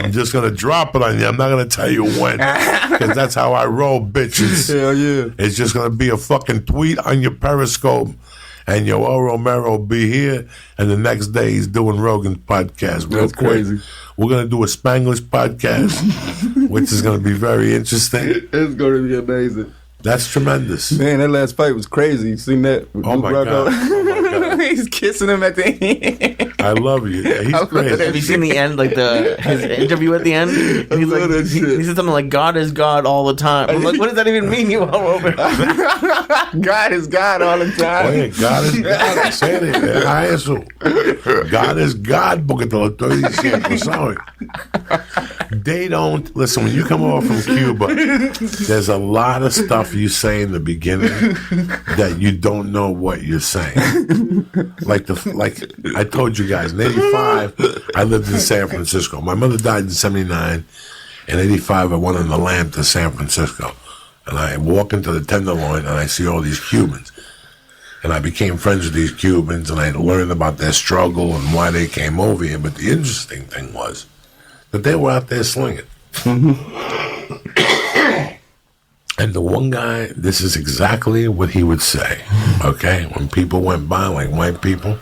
I'm just going to drop it on you. I'm not going to tell you when. Because that's how I roll, bitches. Hell yeah. It's just going to be a fucking tweet on your Periscope. And Yoel Romero will be here. And the next day he's doing Rogan's podcast. That's crazy. We're going to do a Spanglish podcast, which is going to be very interesting. It's going to be amazing. That's tremendous. Man, that last fight was crazy. You seen that? Oh my God. Oh my God. He's kissing him at the end. I love you. Yeah, he's crazy. Have you seen the end, like his interview at the end? He's like, he said something like, "God is God all the time." I'm like, what does that even mean? You all over? God is God all the time. Oh, yeah, God is God. I said it. eso. God is God, porque te lo estoy diciendo. Sorry. They don't listen. When you come over from Cuba, there's a lot of stuff you say in the beginning that you don't know what you're saying. Like I told you guys, in '85, I lived in San Francisco. My mother died in '79. In '85, I went on the lam to San Francisco, and I walk into the Tenderloin, and I see all these Cubans. And I became friends with these Cubans, and I learned about their struggle and why they came over here. But the interesting thing was that they were out there slinging. And the one guy, this is exactly what he would say, okay? When people went by, like white people,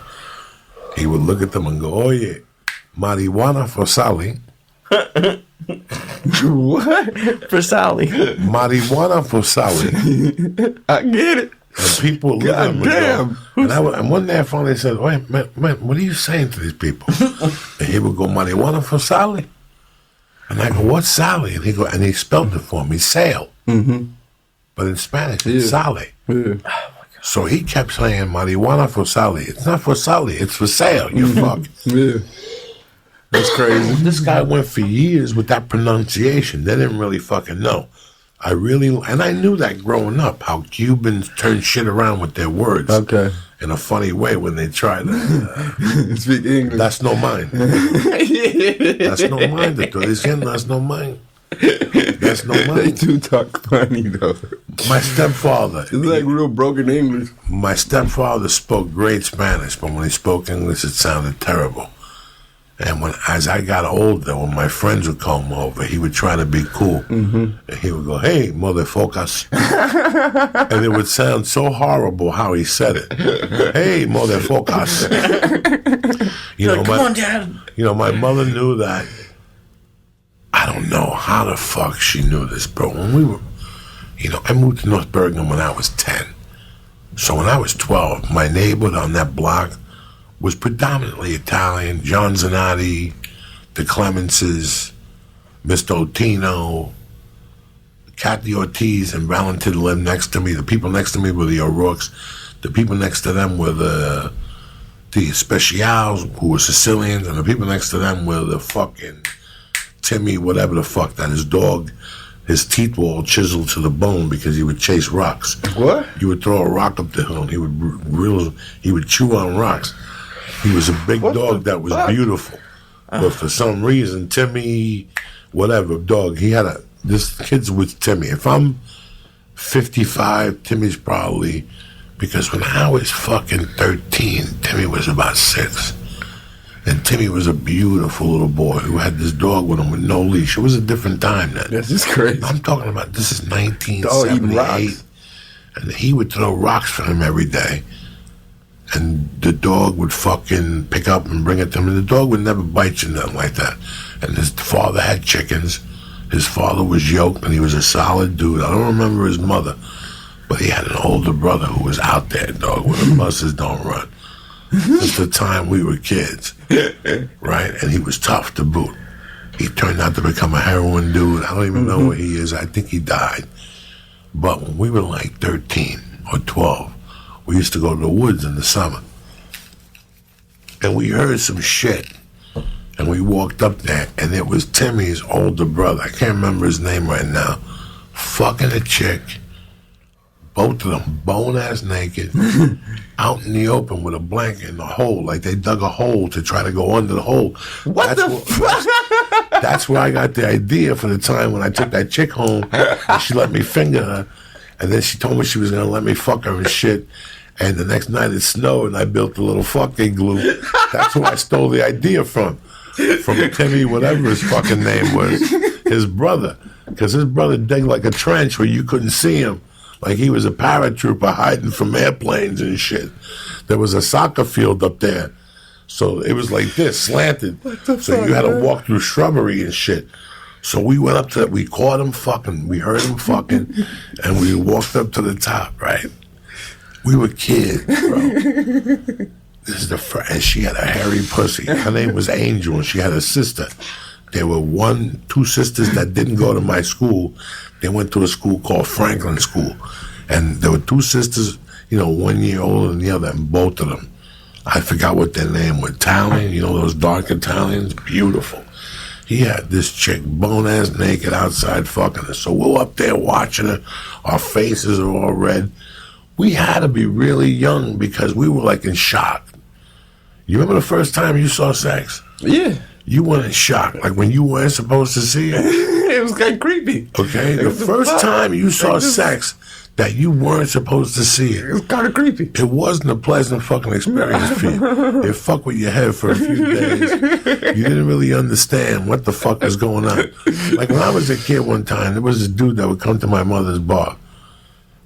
he would look at them and go, "Oh yeah, marijuana for Sally." What? For Sally. Marijuana for Sally. I get it. And people would look at him and go, and one day I finally said, "Wait, man, what are you saying to these people?" And he would go, "Marijuana for Sally." And I go, "What's Sally?" And he go, and he spelled it for me, sale. Mm-hmm. But in Spanish, it's Sally. Yeah. So he kept saying, "Marijuana for Sally." It's not for Sally, it's for sale. You fuck. Yeah. That's crazy. This guy went for years with that pronunciation. They didn't really fucking know. And I knew that growing up, how Cubans turn shit around with their words. Okay. In a funny way when they try to speak English. That's no mine. That's no mine. That's no mine. That's no mine. They do talk funny though. My stepfather. It's like real broken English. My stepfather spoke great Spanish, but when he spoke English, it sounded terrible. And as I got older, when my friends would come over, he would try to be cool. Mm-hmm. And he would go, "Hey, motherfuckers." And it would sound so horrible how he said it. "Hey, motherfuckers." Come on, Dad. My mother knew that. I don't know how the fuck she knew this, bro. When we were, I moved to North Bergen when I was 10. So when I was 12, my neighborhood on that block was predominantly Italian. John Zanotti, the Clemences, Mr. Otino, Kathy Ortiz and Valentin lived next to me. The people next to me were the O'Rourke's. The people next to them were the Specials, who were Sicilians, and the people next to them were the fucking Timmy, whatever the fuck, that his dog, his teeth were all chiseled to the bone because he would chase rocks. What? You would throw a rock up the hill and he would chew on rocks. He was a big dog that was beautiful. But for some reason, Timmy, whatever dog, this kid's with Timmy. If I'm 55, Timmy's probably, because when I was fucking 13, Timmy was about 6. And Timmy was a beautiful little boy who had this dog with him with no leash. It was a different time then. That's just crazy. I'm talking about, this is 1978. And he would throw rocks for him every day. And the dog would fucking pick up and bring it to him. And the dog would never bite you, nothing like that. And his father had chickens. His father was yoked, and he was a solid dude. I don't remember his mother, but he had an older brother who was out there, dog, where the buses don't run. At the time we were kids, right? And he was tough to boot. He turned out to become a heroin dude. I don't even know where he is. I think he died. But when we were like 13 or 12, we used to go to the woods in the summer. And we heard some shit. And we walked up there, and it was Timmy's older brother. I can't remember his name right now. Fucking a chick. Both of them bone-ass naked. Out in the open with a blanket in the hole. Like they dug a hole to try to go under the hole. What the fuck? That's where I got the idea for the time when I took that chick home. And she let me finger her. And then she told me she was going to let me fuck her and shit. And the next night it snowed, and I built a little fucking glue. That's who I stole the idea from. from Timmy, whatever his fucking name was, his brother. Because his brother dug like a trench where you couldn't see him. Like he was a paratrooper hiding from airplanes and shit. There was a soccer field up there. So it was like this, slanted. So you had to walk through shrubbery and shit. So we went up to that. We caught him fucking. We heard him fucking. And we walked up to the top, right? We were kids, bro. This is the first. And she had a hairy pussy. Her name was Angel, and she had a sister. There were two sisters that didn't go to my school. They went to a school called Franklin School. And there were two sisters, 1 year older than the other, and both of them. I forgot what their name was. Italian, those dark Italians? Beautiful. He had this chick, bone-ass naked, outside fucking her. So we're up there watching her. Our faces are all red. We had to be really young because we were like in shock. You remember the first time you saw sex? Yeah. You went in shock, like when you weren't supposed to see it. It was kind of creepy. Okay? The first time you saw sex that you weren't supposed to see it. It was kind of creepy. It wasn't a pleasant fucking experience for you. It fucked with your head for a few days. You didn't really understand what the fuck was going on. Like when I was a kid one time, there was this dude that would come to my mother's bar.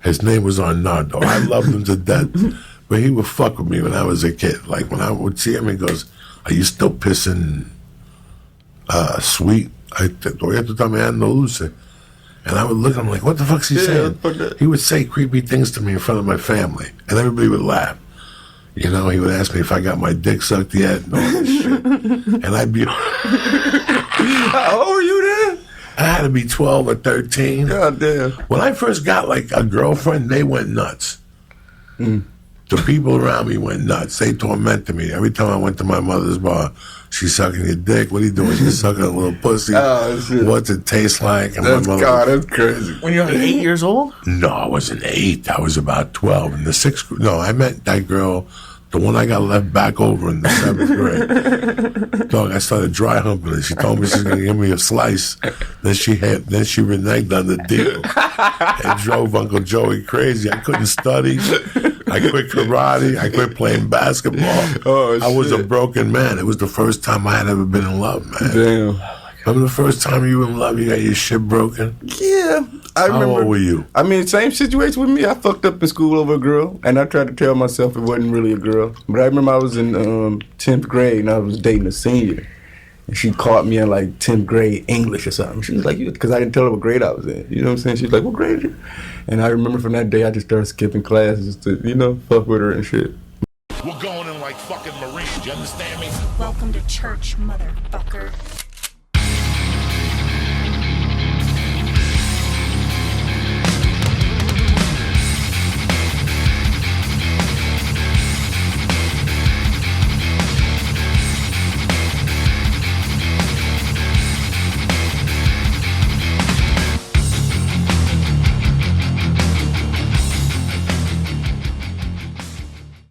His name was Arnaldo. I loved him to death. But he would fuck with me when I was a kid. Like when I would see him, he goes, "Are you still pissing sweet?" Todavía me ando dulce. And I would look at him like, what the fuck's he saying? He would say creepy things to me in front of my family. And everybody would laugh. He would ask me if I got my dick sucked yet and all this shit. And I'd be... How old were you then? I had to be 12 or 13. God damn. When I first got like a girlfriend, they went nuts. The people around me went nuts. They tormented me. Every time I went to my mother's bar, she's sucking your dick. What are you doing? She's sucking a little pussy. Oh, shit. What's it taste like? And that's crazy. When you're like 8 years old? No, I wasn't 8. I was about 12. In the 6th grade. No, I met that girl, the one I got left back over in the 7th grade. Dog, I started dry humping her. She told me she's going to give me a slice. Then she reneged on the deal. And drove Uncle Joey crazy. I couldn't study. I quit karate. I quit playing basketball. Oh, I was a broken man. It was the first time I had ever been in love, man. Damn. Remember the first time you were in love, you got your shit broken? Yeah. I remember. How old were you? I mean, same situation with me. I fucked up in school over a girl, and I tried to tell myself it wasn't really a girl. But I remember I was in 10th grade, and I was dating a senior. And she caught me in like 10th grade English or something. She was like, because I didn't tell her what grade I was in. You know what I'm saying? She was like, what grade are you? And I remember from that day, I just started skipping classes to, fuck with her and shit. We're going in like fucking Marines, you understand me? Welcome to church, motherfucker.